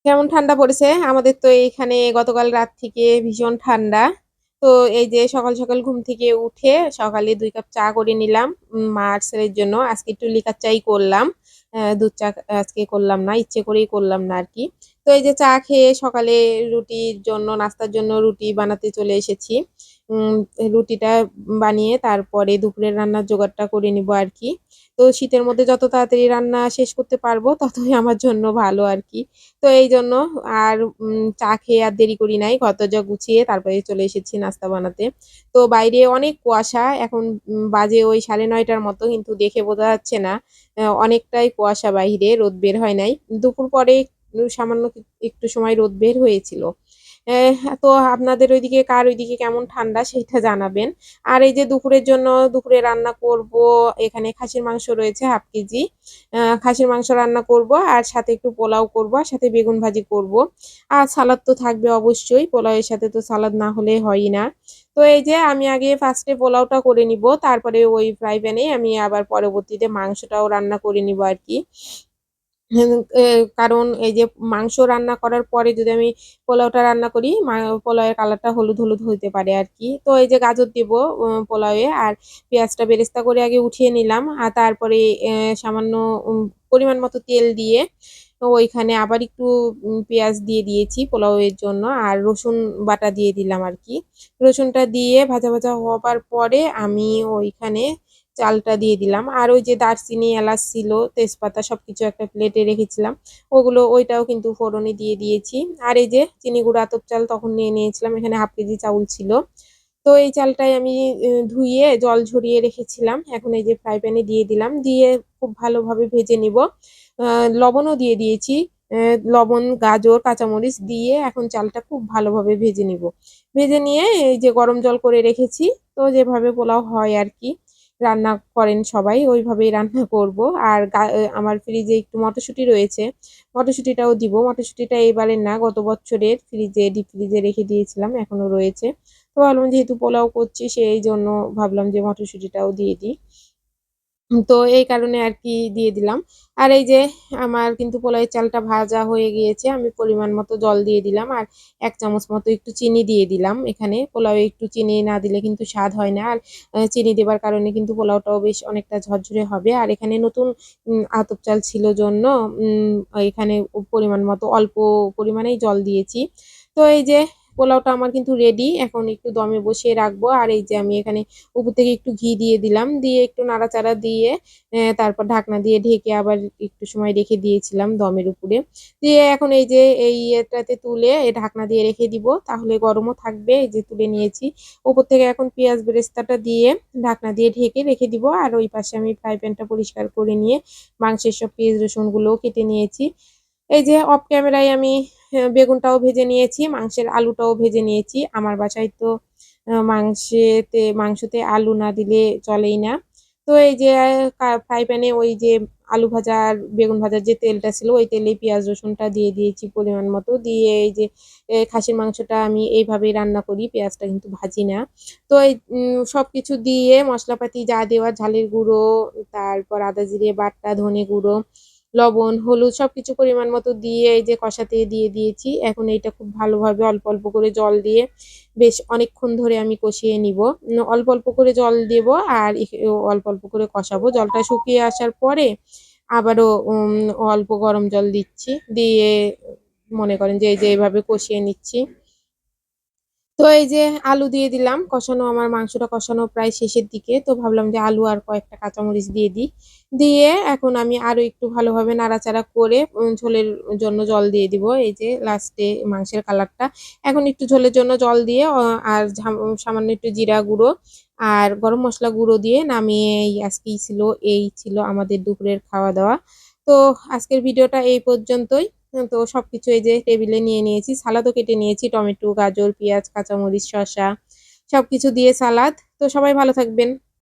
কেমন ঠান্ডা পড়েছে? আমাদের তো এইখানে গতকাল রাত থেকে ভীষণ ঠান্ডা। তো এই যে সকাল, সকাল ঘুম থেকে উঠে সকালে ২ কাপ চা করে নিলাম মা আর ছেলের জন্য। আজকে একটু লিকার চাই করলাম। দুধ চা আজকে করলাম না, ইচ্ছে করেই করলাম না আরকি। তো এই যে চা খেয়ে সকালে রুটির জন্য নাস্তার জন্য রুটি বানাতে চলে এসেছি। উম রুটিটা বানিয়ে তারপরে দুপুরের রান্নার জোগাড়টা করে নিবো আরকি। তো শীতের মধ্যে যত তাড়াতাড়ি রান্না শেষ করতে পারবো ততই আমার জন্য ভালো আরকি। তো এইজন্য আর চা খেয়ে আর দেরি করি নাই। ঘর-দরজা গুছিয়ে তারপরে চলে এসেছি নাস্তা বানাতে। তো বাইরে অনেক কুয়াশা। এখন বাজে ওই ৯:৩০ টার মতো কিন্তু দেখে বোঝা যাচ্ছে না। অনেকটাই কুয়াশা বাহিরে, রোদ বের হয় নাই। দুপুর পরে সামান্য একটু সময় রোদ বের হয়েছিল। তো আপনাদের ওইদিকে কার ওইদিকে কেমন ঠান্ডা সেইটা জানাবেন। আর এই যে দুপুরের জন্য দুপুরে রান্না করব, এখানে খাসির মাংস রয়েছে 1/2 কেজি। খাসির মাংস রান্না করব আর সাথে একটু পোলাও করব আর সাথে বেগুন ভাজি করব। আর সালাদ তো থাকবে অবশ্যই। পোলাওয়ের সাথে তো সালাদ না হলে হয়ই না। তো এই যে আমি আগে ফার্স্টে পোলাওটা করে নিব। তারপরে ওই ফ্রাই প্যানে আমি আবার পরবর্তীতে মাংসটাও রান্না করে নিব আরকি। হুম, কারণ এই যে মাংস রান্না করার পরে যদি আমি পোলাওটা রান্না করি, পোলাওয়ের কালারটা হলুদ, হলুদ হইতে পারে আরকি। তো এই যে গাজর দিব পোলাওয়ে আর পেঁয়াজটা বেরেস্তা করে আগে উঠিয়ে নিলাম। আর তারপরে সামান্য উম পরিমাণ মতো তেল দিয়ে তো ওইখানে আবার একটু পেঁয়াজ দিয়ে দিয়েছি পোলাওয়ের জন্য। আর রসুন বাটা দিয়ে দিলাম আরকি। রসুনটা দিয়ে ভাজা, ভাজা হবার পরে আমি ওইখানে চালটা দিয়ে দিলাম। আর ওই যে দারচিনি, এলাচ ছিল, তেজপাতা সবকিছু একটা প্লেটে রেখেছিলাম। ওইটাও কিন্তু ফোড়নে দিয়ে দিয়েছি। আর এই যে চিনি গুঁড়া আতপ চাল তখন নিয়ে নিয়েছিলাম। এখানে 1/2 কেজি চাউল ছিল। তো এই চালটাই আমি ধুইয়ে জল ঝরিয়ে রেখেছিলাম। এখন এই যে ফ্রাই প্যানে দিয়ে দিলাম। দিয়ে খুব ভালোভাবে ভেজে নিব। আ লবণও দিয়ে দিয়েছি। লবণ, গাজর, কাঁচামরিচ দিয়ে এখন চালটা খুব ভালোভাবে ভেজে নিব। ভেজে নিয়ে এই যে গরম জল করে রেখেছি। তো যেভাবে পোলাও হয় আরকি। রান্না করেন সবাই ওইভাবেই রান্না করব। আর আমার ফ্রিজে একটু মটরশুঁটি রয়েছে। মটরশুঁটিটাও দিব। মটরশুঁটিটা এবারের না গত বছরের ডিপ ফ্রিজে রেখে দিয়েছিলাম এখনো রয়েছে। তো ভাবলাম যেহেতু পোলাও করছি সেইজন্য ভাবলাম যে মটরশুঁটিটাও দিয়ে দিই। তো এই কারণে আরকি দিয়ে দিলাম। আর এই যে আমার কিন্তু পোলাওয়ের চালটা ভাজা হয়ে গিয়েছে। আমি পরিমাণ মতো জল দিয়ে দিলাম। আর ১ চামচ মতো একটু চিনি দিয়ে দিলাম এখানে। পোলাওয়ে একটু চিনি না দিলে কিন্তু স্বাদ হয় না। আর চিনি দেবার কারণে কিন্তু পোলাওটাও বেশ অনেকটা ঝরঝরে হবে। আর এখানে নতুন আতপ চাল ছিল জন্য উম এখানে পরিমাণ মতো অল্প পরিমাণেই জল দিয়েছি। তো এই যে পোলাওটা আমার কিন্তু রেডি। এখন একটু দমে বসিয়ে রাখবো। আর এই যে আমি এখানে উপর থেকে একটু ঘি দিয়ে দিলাম। দিয়ে একটু নাড়াচাড়া দিয়ে তারপর ঢাকনা দিয়ে ঢেকে আবার একটু সময় রেখে দিয়েছিলাম দমের উপরে। দিয়ে এখন এই যে এই ইয়েটাতে তুলে ঢাকনা দিয়ে রেখে দিব। তাহলে গরমও থাকবে। এই যে তুলে নিয়েছি। উপর থেকে এখন পেঁয়াজ বেরেস্তাটা দিয়ে ঢাকনা দিয়ে ঢেকে রেখে দিব। আর ওই পাশে আমি ফ্রাই প্যানটা পরিষ্কার করে নিয়ে মাংসের সব পেঁয়াজ রসুনগুলোও কেটে নিয়েছি। এই যে অফ ক্যামেরায় আমি বেগুনটাও ভেজে নিয়েছি, মাংসের আলুটাও ভেজে নিয়েছি। আমার বাসায় তো মাংসতে আলু না দিলে চলেই না। তো এই যে ফ্রাই প্যানে ওই যে আলু ভাজা আর বেগুন ভাজার যে তেলটা ছিল ওই তেলেই পেঁয়াজ রসুনটা দিয়ে দিয়েছি পরিমাণ মতো। দিয়ে এই যে খাসির মাংসটা আমি এইভাবেই রান্না করি, পেঁয়াজটা কিন্তু ভাজি না। তো এই সবকিছু দিয়ে মশলাপাতি যা দেওয়ার ঝালের গুঁড়ো, তারপর আদা জিরে বাটা, ধনে গুঁড়ো, লবণ, হলুদ সবকিছু পরিমাণ মতো দিয়ে এই যে কষাতে দিয়ে দিয়েছি। এখন এইটা খুব ভালোভাবে অল্প, অল্প করে জল দিয়ে বেশ অনেকক্ষণ ধরে আমি কষিয়ে নিব। অল্প, অল্প করে জল দেব আর অল্প, অল্প করে কষাবো। জলটা শুকিয়ে আসার পরে আবারও অল্প গরম জল দিচ্ছি। দিয়ে মনে করেন যে এই যে এভাবে কষিয়ে নিচ্ছি। তো এই যে আলু দিয়ে দিলাম। আমার মাংসটা কষানো প্রায় শেষের দিকে। তো ভাবলাম যে আলু আর কয়েকটা কাঁচামরিচ দিয়ে দিই। দিয়ে এখন আমি আরো একটু ভালোভাবে নাড়াচাড়া করে ঝোলের জন্য জল দিয়ে দিব। এই যে লাস্টে মাংসের কালারটা। এখন একটু ঝোলের জন্য জল দিয়ে আর সামান্য একটু জিরা গুঁড়ো আর গরম মসলা গুঁড়ো দিয়ে নামিয়ে এই ছিল আমাদের দুপুরের খাওয়া-দাওয়া। তো আজকের ভিডিওটা এই পর্যন্তই। তো সবকিছু এই যে টেবিলে নিয়ে নিয়েছি। সালাদও কেটে নিয়েছি। টমেটো, গাজর, পেঁয়াজ, কাঁচামরিচ, শসা সবকিছু দিয়ে সালাদ। তো সবাই ভালো থাকবেন।